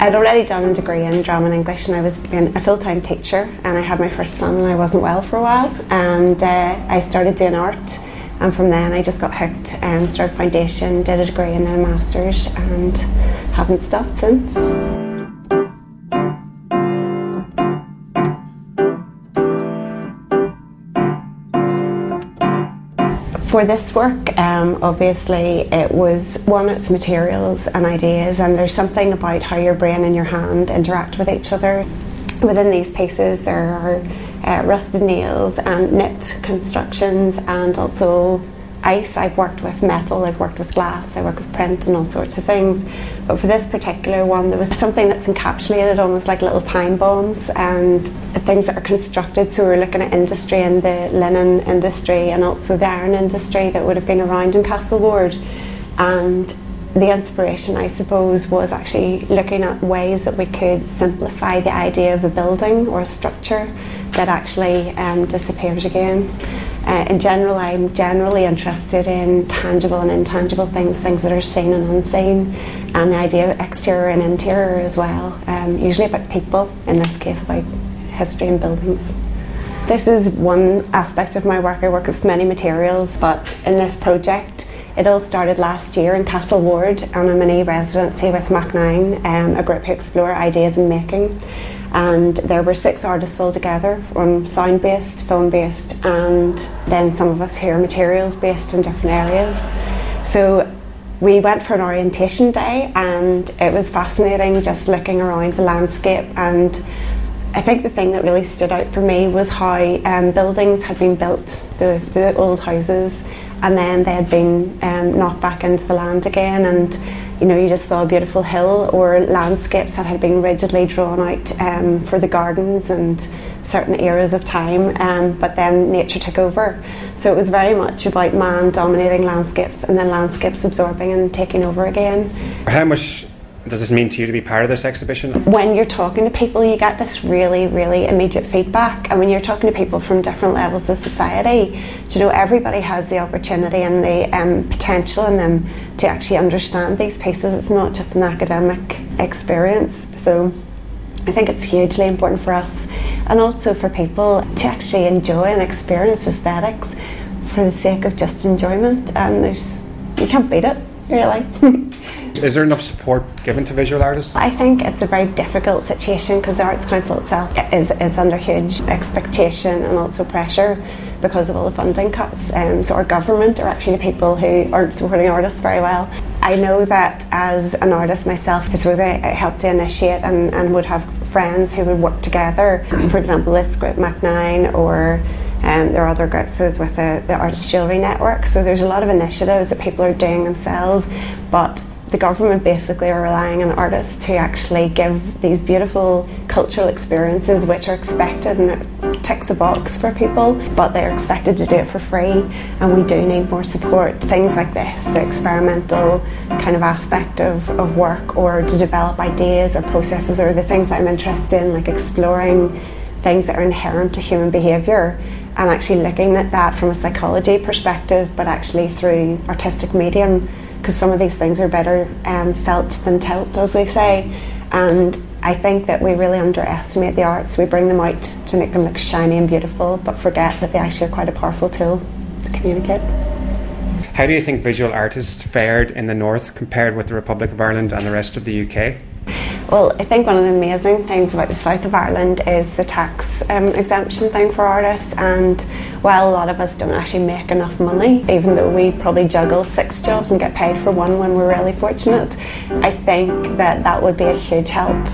I'd already done a degree in drama and English, and I was being a full-time teacher, and I had my first son and I wasn't well for a while, and I started doing art, and from then I just got hooked and started foundation, did a degree and then a master's, and haven't stopped since. For this work, obviously it was it's materials and ideas, and there's something about how your brain and your hand interact with each other. Within these pieces there are rusted nails and knit constructions, and also ice. I've worked with metal, I've worked with glass, I work with print and all sorts of things. But for this particular one, there was something that's encapsulated almost like little time bombs and things that are constructed. So we're looking at industry and the linen industry and also the iron industry that would have been around in Castlewood. And the inspiration, I suppose, was actually looking at ways that we could simplify the idea of a building or a structure that actually disappears again. In general, I'm generally interested in tangible and intangible things that are seen and unseen, and the idea of exterior and interior as well, usually about people, in this case about history and buildings. This is one aspect of my work. I work with many materials, but in this project it all started last year in Castlewood on a mini residency with Mac9, a group who explore ideas in making. And there were 6 artists all together, from sound-based, film-based, and then some of us who are materials-based in different areas. So we went for an orientation day, and it was fascinating just looking around the landscape. And I think the thing that really stood out for me was how buildings had been built, the old houses, and then they had been knocked back into the land again, and you know, you just saw a beautiful hill or landscapes that had been rigidly drawn out for the gardens and certain eras of time, but then nature took over. So it was very much about man dominating landscapes and then landscapes absorbing and taking over again. How much does this mean to you to be part of this exhibition? When you're talking to people, you get this really, really immediate feedback, and when you're talking to people from different levels of society, you know, everybody has the opportunity and the potential in them to actually understand these pieces. It's not just an academic experience. So I think it's hugely important for us and also for people to actually enjoy and experience aesthetics for the sake of just enjoyment, and you can't beat it, really. Is there enough support given to visual artists? I think it's a very difficult situation because the Arts Council itself is under huge expectation and also pressure because of all the funding cuts. So our government are actually the people who aren't supporting artists very well. I know that as an artist myself, I suppose I helped to initiate and would have friends who would work together. For example, this group Mac9, or there are other groups. So it's with the Artist Jewellery Network. So there's a lot of initiatives that people are doing themselves, but the government basically are relying on artists to actually give these beautiful cultural experiences which are expected, and it ticks a box for people, but they're expected to do it for free, and we do need more support. Things like this, the experimental kind of aspect of work, or to develop ideas or processes, or the things that I'm interested in, like exploring things that are inherent to human behaviour and actually looking at that from a psychology perspective, but actually through artistic medium, because some of these things are better felt than told, as they say. And I think that we really underestimate the arts. We bring them out to make them look shiny and beautiful, but forget that they actually are quite a powerful tool to communicate. How do you think visual artists fared in the North compared with the Republic of Ireland and the rest of the UK? Well, I think one of the amazing things about the south of Ireland is the tax exemption thing for artists, and while a lot of us don't actually make enough money, even though we probably juggle 6 jobs and get paid for one when we're really fortunate, I think that would be a huge help,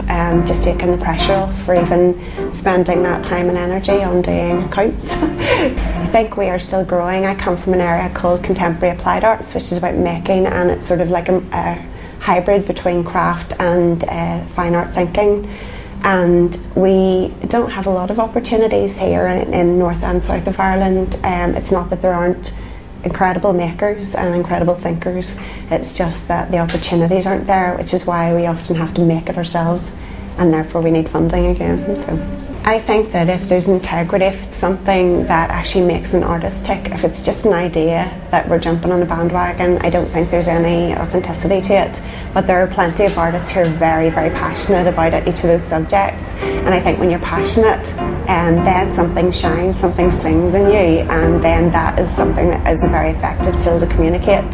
just taking the pressure off for even spending that time and energy on doing accounts. I think we are still growing. I come from an area called Contemporary Applied Arts, which is about making, and it's sort of like a hybrid between craft and fine art thinking, and we don't have a lot of opportunities here in North and South of Ireland. It's not that there aren't incredible makers and incredible thinkers, it's just that the opportunities aren't there, which is why we often have to make it ourselves, and therefore we need funding again. So I think that if there's integrity, if it's something that actually makes an artist tick, if it's just an idea that we're jumping on a bandwagon, I don't think there's any authenticity to it. But there are plenty of artists who are very, very passionate about each of those subjects. And I think when you're passionate, then something shines, something sings in you, and then that is something that is a very effective tool to communicate.